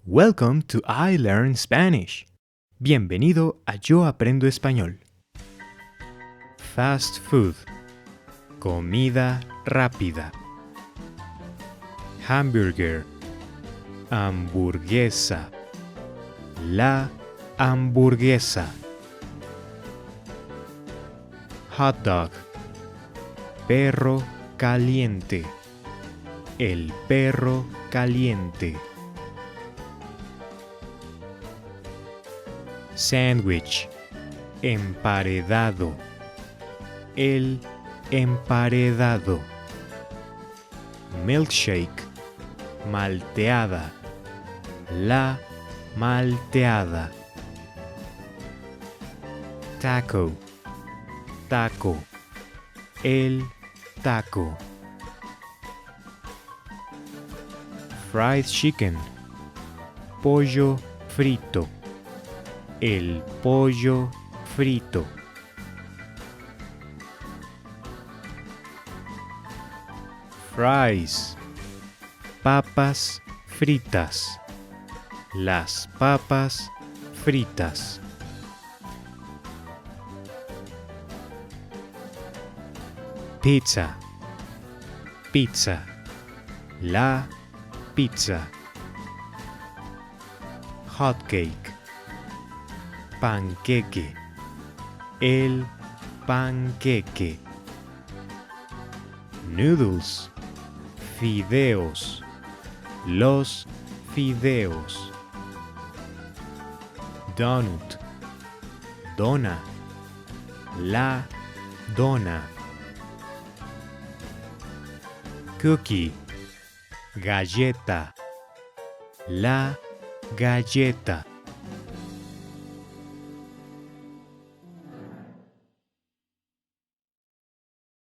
Welcome to I Learn Spanish. Bienvenido a Yo Aprendo Español. Fast food. Comida rápida. Hamburger. Hamburguesa. La hamburguesa. Hot dog. Perro caliente. El perro caliente. Sándwich. Emparedado. El emparedado. Milkshake. Malteada. La malteada. Taco. Taco. El taco. Fried chicken. Pollo frito. El pollo frito. Fries. Papas fritas. Las papas fritas. Pizza. Pizza. La pizza. Hot cake. Panqueque. El panqueque. Noodles. Fideos. Los fideos. Donut. Dona. La dona. Cookie. Galleta. La galleta.